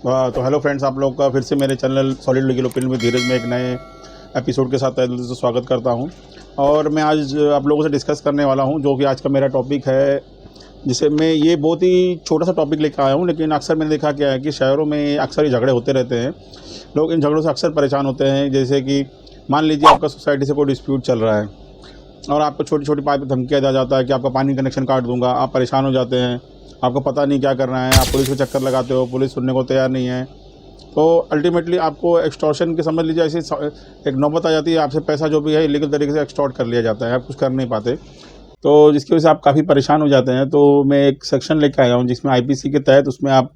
तो hello friends, आप लोग का फिर से मेरे चैनल सॉलिड लीगल ओपिनियन में धीरज में एक नए एपिसोड के साथ तहे दिल से स्वागत करता हूं। और मैं आज आप लोगों से डिस्कस करने वाला हूं, जो कि आज का मेरा टॉपिक है, जिसे मैं ये बहुत ही छोटा सा टॉपिक लेकर आया हूं। लेकिन अक्सर मैंने देखा क्या है कि शहरों में अक्सर ये झगड़े होते रहते हैं। लोग इन झगड़ों से अक्सर परेशान होते हैं। जैसे कि मान लीजिए आपका सोसाइटी से कोई डिस्प्यूट चल रहा है और आपको छोटी छोटी बात पर धमकिया जा जाता है कि आपका पानी कनेक्शन काट दूंगा। आप परेशान हो जाते हैं, आपको पता नहीं क्या करना है, आप पुलिस को चक्कर लगाते हो, पुलिस सुनने को तैयार नहीं है। तो अल्टीमेटली आपको एक्सटॉर्शन की समझ लीजिए ऐसी एक नौबत आ जाती है, आपसे पैसा जो भी है इलीगल तरीके से एक्सटॉर्ट कर लिया जाता है, आप कुछ कर नहीं पाते। तो जिसकी वजह से आप काफ़ी परेशान हो जाते हैं। तो मैं एक सेक्शन लेके आया हूँ जिसमें आईपीसी के तहत उसमें आप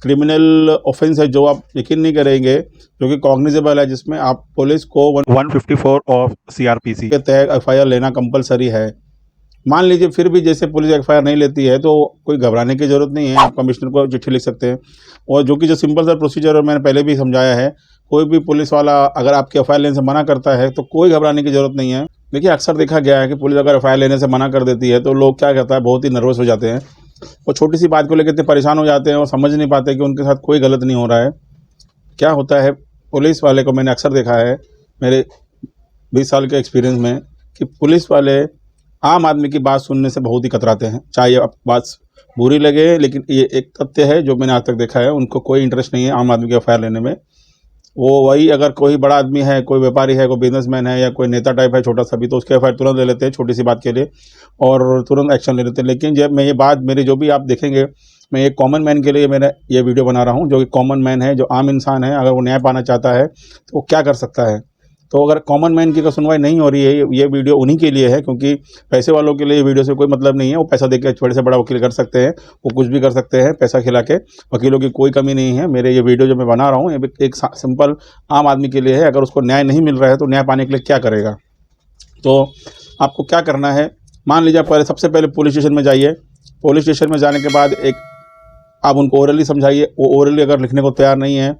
क्रिमिनल ऑफेंस है जो आप यकीन नहीं करेंगे, जो कि कॉग्निजेबल है, जिसमें आप पुलिस को 154 ऑफ सीआरपीसी के तहत एफआईआर लेना कंपलसरी है। मान लीजिए फिर भी जैसे पुलिस एफआईआर नहीं लेती है तो कोई घबराने की ज़रूरत नहीं है, आप कमिश्नर को चिट्ठी लिख सकते हैं। और जो सिंपल सा प्रोसीजर है, मैंने पहले भी समझाया है, कोई भी पुलिस वाला अगर आपके एफआईआर लेने से मना करता है तो कोई घबराने की ज़रूरत नहीं है। देखिए अक्सर देखा गया है कि पुलिस अगर एफआईआर लेने से मना कर देती है तो लोग क्या कहता है, बहुत ही नर्वस हो जाते हैं और छोटी सी बात को लेकर इतने परेशान हो जाते हैं और समझ नहीं पाते कि उनके साथ कोई गलत नहीं हो रहा है। क्या होता है पुलिस वाले को, मैंने अक्सर देखा है मेरे 20 साल के एक्सपीरियंस में, कि पुलिस वाले आम आदमी की बात सुनने से बहुत ही कतराते हैं, चाहे ये बात बुरी लगे। लेकिन ये एक तथ्य है जो मैंने आज तक देखा है, उनको कोई इंटरेस्ट नहीं है आम आदमी के एफआईआर लेने में। वो वही अगर कोई बड़ा आदमी है, कोई व्यापारी है, कोई बिजनेसमैन है या कोई नेता टाइप है छोटा सा भी, तो उसके एफआईआर तुरंत ले लेते हैं छोटी सी बात के लिए और तुरंत एक्शन ले लेते हैं। लेकिन जब मैं ये बात मेरी जो भी आप देखेंगे, मैं एक कॉमन मैन के लिए मैंने ये वीडियो बना रहा हूँ, जो कि कॉमन मैन है, जो आम इंसान है, अगर वो न्याय पाना चाहता है तो वो क्या कर सकता है। तो अगर कॉमन मैन की सुनवाई नहीं हो रही है, ये वीडियो उन्हीं के लिए है, क्योंकि पैसे वालों के लिए ये वीडियो से कोई मतलब नहीं है। वो पैसा देकर बड़े से बड़ा वकील कर सकते हैं, वो कुछ भी कर सकते हैं पैसा खिला के। वकीलों की कोई कमी नहीं है। मेरे ये वीडियो जो मैं बना रहा हूँ ये एक सिंपल आम आदमी के लिए है। अगर उसको न्याय नहीं मिल रहा है तो न्याय पाने के लिए क्या करेगा। तो आपको क्या करना है, मान लीजिए आप सबसे पहले पुलिस स्टेशन में जाइए। पुलिस स्टेशन में जाने के बाद आप उनको ओरली समझाइए। वो ओरली अगर लिखने को तैयार नहीं है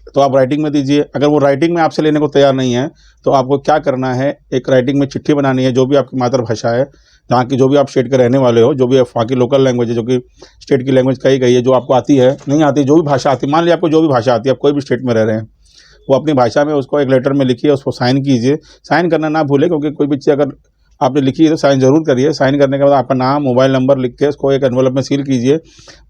तो आप राइटिंग में दीजिए। अगर वो राइटिंग में आपसे लेने को तैयार नहीं है तो आपको क्या करना है, एक राइटिंग में चिट्ठी बनानी है, जो भी आपकी मातृभाषा है, जहाँ की जो भी आप स्टेट के रहने वाले हो, जो भी वहाँ की लोकल लैंग्वेज है, जो कि स्टेट की लैंग्वेज कही गई है, जो आपको आती है नहीं आती, जो भी भाषा आती है, मान लीजिए आपको जो भी भाषा आती है, आप कोई भी स्टेट में रह रहे हैं, वो अपनी भाषा में उसको एक लेटर में लिखिए, उसको साइन कीजिए। साइन करना ना भूलें, क्योंकि कोई भी चीज़ अगर आपने लिखी है तो साइन जरूर करिए। साइन करने के बाद आपका नाम, मोबाइल नंबर लिख के उसको एक एनवलप में सील कीजिए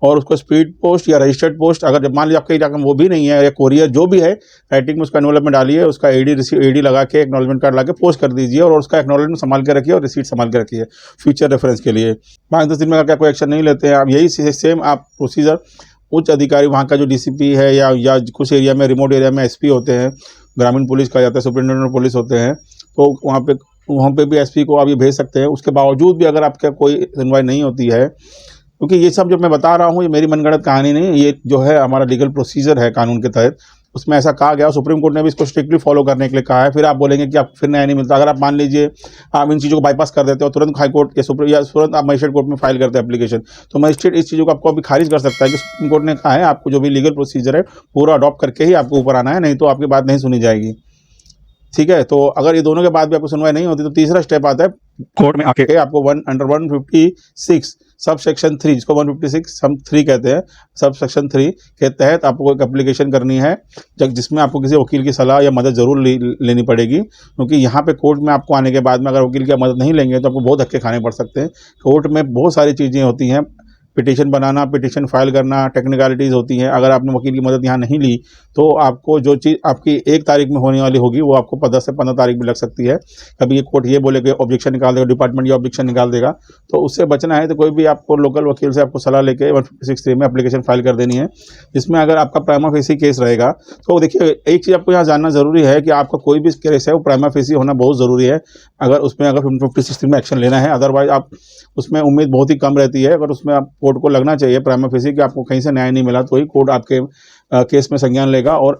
और उसको स्पीड पोस्ट या रजिस्टर्ड पोस्ट, अगर जब मान लीजिए आपके इलाके में वो भी नहीं है, या कोरियर जो भी है, राइटिंग में उसका एनवलप में डालिए, उसका एडी लगा के एक्नॉलेजमेंट कार्ड लगा के पोस्ट कर दीजिए और उसका एक्नॉलेजमेंट संभाल के रखिए और रिसीट संभाल के रखिए फ्यूचर रेफरेंस के लिए। 5-10 दिन में अगर क्या कोई एक्शन नहीं लेते हैं आप, यही सेम आप प्रोसीजर उच्च अधिकारी, वहाँ का जो डीसीपी है या कुछ एरिया में, रिमोट एरिया में एसपी होते हैं, ग्रामीण पुलिस कहा जाता है, सुपरिटेंडेंट पुलिस होते हैं, तो वहाँ पे भी एसपी को आप ये भेज सकते हैं। उसके बावजूद भी अगर आपका कोई सुनवाई नहीं होती है, क्योंकि ये सब जो मैं बता रहा हूँ ये मेरी मनगढ़ंत कहानी नहीं है, ये जो है हमारा लीगल प्रोसीजर है कानून के तहत, उसमें ऐसा कहा गया। सुप्रीम कोर्ट ने भी इसको स्ट्रिक्टली फॉलो करने के लिए कहा है। फिर आप बोलेंगे कि आप फिर न्याय नहीं मिलता। अगर आप मान लीजिए आप इन चीज़ों को बाईपास कर देते हो, तुरंत हाई कोर्ट या तुरंत आप मजिस्ट्रेट कोर्ट में फाइल करते हैं एप्लीकेशन, तो मजिस्ट्रेट इस चीज़ों को आपको अभी खारिज कर सकता है कि सुप्रीम कोर्ट ने कहा है आपको जो भी लीगल प्रोसीजर है पूरा अडॉप्ट करके ही आपको ऊपर आना है, नहीं तो आपकी बात नहीं सुनी जाएगी। ठीक है, तो अगर ये दोनों के बाद भी आपको सुनवाई नहीं होती तो तीसरा स्टेप आता है कोर्ट में आके आपको अंडर 156 सब सेक्शन 3, जिसको 156 हम 3 कहते हैं, सब सेक्शन 3 के तहत आपको एक एप्लीकेशन करनी है, जिसमें आपको किसी वकील की सलाह या मदद जरूर लेनी पड़ेगी। क्योंकि यहाँ पे कोर्ट में आपको आने के बाद में अगर वकील की मदद नहीं लेंगे तो आपको बहुत धक्के खाने पड़ सकते हैं। कोर्ट में बहुत सारी चीज़ें होती हैं, पिटीशन बनाना, पिटीशन फाइल करना, टेक्निकलिटीज़ होती हैं। अगर आपने वकील की मदद यहाँ नहीं ली तो आपको जो चीज़ आपकी 1 तारीख में होने वाली होगी वो आपको 10 से 15 तारीख में लग सकती है। कभी ये कोर्ट ये बोले कि ऑब्जेक्शन निकाल देगा, डिपार्टमेंट ये ऑब्जेक्शन निकाल देगा, तो उससे बचना है तो कोई भी आपको लोकल वकील से आपको सलाह लेके 156(3) में एप्लीकेशन फाइल कर देनी है, जिसमें अगर आपका प्राइमा फेसी केस रहेगा। तो देखिए एक चीज़ आपको यहाँ जानना ज़रूरी है कि आपका कोई भी केस है वो प्राइमा फेसी होना बहुत ज़रूरी है, अगर उसमें 156(3) में एक्शन लेना है। अदरवाइज आप उसमें उम्मीद बहुत ही कम रहती है। अगर उसमें आप कोर्ट को लगना चाहिए प्राइमा फेसी कि आपको कहीं से न्याय नहीं मिला, तो ही कोर्ट आपके केस में संज्ञान लेगा। और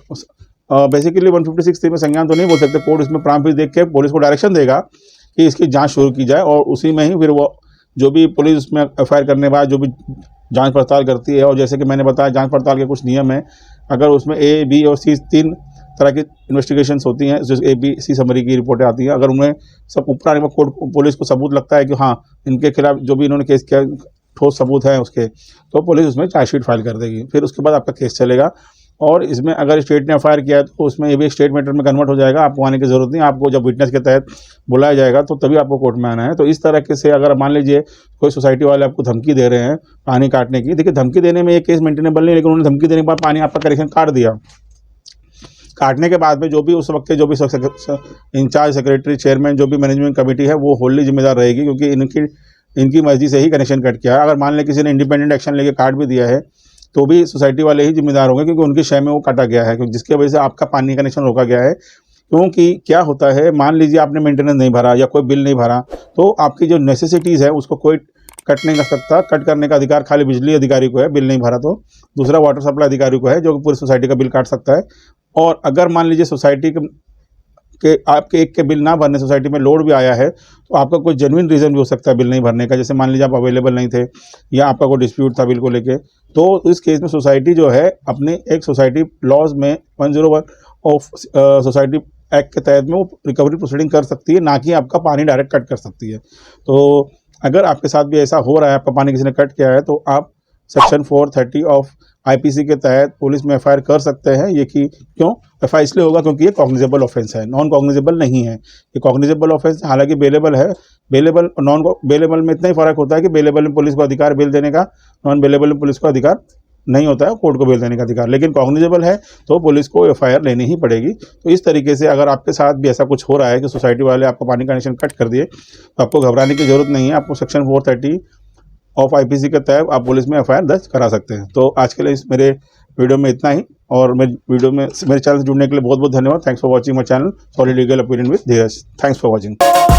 बेसिकली 156(3) में संज्ञान तो नहीं बोल सकते, कोर्ट इसमें प्राइमा फेसी देख के पुलिस को डायरेक्शन देगा कि इसकी जांच शुरू की जाए और उसी में ही फिर वो जो भी पुलिस उसमें एफआईआर करने के बाद जो भी जांच पड़ताल करती है, और जैसे कि मैंने बताया जांच पड़ताल के कुछ नियम हैं, अगर उसमें ए, बी और सी 3 तरह की इन्वेस्टिगेशंस होती हैं, जो ABC समरी की रिपोर्टें आती हैं। अगर उन्हें सब ऊपर आने में कोर्ट पुलिस को सबूत लगता है कि हाँ इनके खिलाफ जो भी इन्होंने केस किया ठोस सबूत हैं उसके, तो पुलिस उसमें चार्जशीट फाइल कर देगी। फिर उसके बाद आपका केस चलेगा। और इसमें अगर स्टेट ने एफआईआर किया है तो उसमें ये भी स्टेट मैटर में कन्वर्ट हो जाएगा, आपको आने की ज़रूरत नहीं। आपको जब विटनेस के तहत बुलाया जाएगा तो तभी आपको कोर्ट में आना है। तो इस तरह के से अगर मान लीजिए कोई सोसाइटी वाले आपको धमकी दे रहे हैं पानी काटने की, देखिए धमकी देने में ये केस मेंटेनेबल नहीं, लेकिन उन्होंने धमकी देने के बाद पानी आपका कनेक्शन काट दिया। काटने के बाद में जो भी उस वक्त के जो भी इंचार्ज सेक्रेटरी, चेयरमैन, जो भी मैनेजमेंट कमेटी है, वो होल्ली जिम्मेदार रहेगी, क्योंकि इनकी मर्जी से ही कनेक्शन कट किया है। अगर मान लें किसी ने इंडिपेंडेंट एक्शन लेके काट भी दिया है तो भी सोसाइटी वाले ही जिम्मेदार होंगे, क्योंकि उनकी शय में वो काटा गया है, क्योंकि जिसकी वजह से आपका पानी कनेक्शन रोका गया है। क्योंकि क्या होता है, मान लीजिए आपने मेंटेनेंस नहीं भरा या कोई बिल नहीं भरा, तो आपकी जो नेसेसिटीज़ है उसको कोई कट नहीं कर सकता। कट करने का अधिकार खाली बिजली अधिकारी को है, बिल नहीं भरा तो। दूसरा वाटर सप्लाई अधिकारी को है, जो पूरी सोसाइटी का बिल काट सकता है। और अगर मान लीजिए सोसाइटी के आपके एक के बिल ना भरने, सोसाइटी में लोड भी आया है, तो आपका कोई जेन्युइन रीज़न भी हो सकता है बिल नहीं भरने का। जैसे मान लीजिए आप अवेलेबल नहीं थे या आपका कोई डिस्प्यूट था बिल को लेके, तो इस केस में सोसाइटी जो है अपने एक सोसाइटी लॉज में 101 ऑफ सोसाइटी एक्ट के तहत में वो रिकवरी प्रोसीडिंग कर सकती है, ना कि आपका पानी डायरेक्ट कट कर सकती है। तो अगर आपके साथ भी ऐसा हो रहा है, आपका पानी किसी ने कट किया है, तो आप सेक्शन 430 ऑफ आईपीसी के तहत पुलिस में एफआईआर कर सकते हैं। ये कि क्यों एफआईआर इसलिए होगा क्योंकि ये कॉग्निजेबल ऑफेंस है, नॉन कॉग्निजेबल नहीं है। ये कॉग्निजेबल ऑफेंस हालांकि बेलेबल है। बेलेबल और नॉन बेलेबल में इतना ही फर्क होता है कि बेलेबल में पुलिस को अधिकार बेल देने का, नॉन बेलेबल में पुलिस को अधिकार नहीं होता है, कोर्ट को बेल देने का अधिकार। लेकिन कॉग्निजेबल है तो पुलिस को एफआईआर लेनी ही पड़ेगी। तो इस तरीके से अगर आपके साथ भी ऐसा कुछ हो रहा है कि सोसाइटी वाले आपका पानी कनेक्शन कट कर दिए, तो आपको घबराने की जरूरत नहीं है। आपको सेक्शन 430 ऑफ आईपीसी के तहत आप पुलिस में एफआईआर दर्ज करा सकते हैं। तो आज के लिए इस मेरे वीडियो में इतना ही, और मेरे वीडियो में मेरे चैनल से जुड़ने के लिए बहुत बहुत धन्यवाद। Thanks for watching my channel solid legal opinion with Dheeraj. Thanks for watching.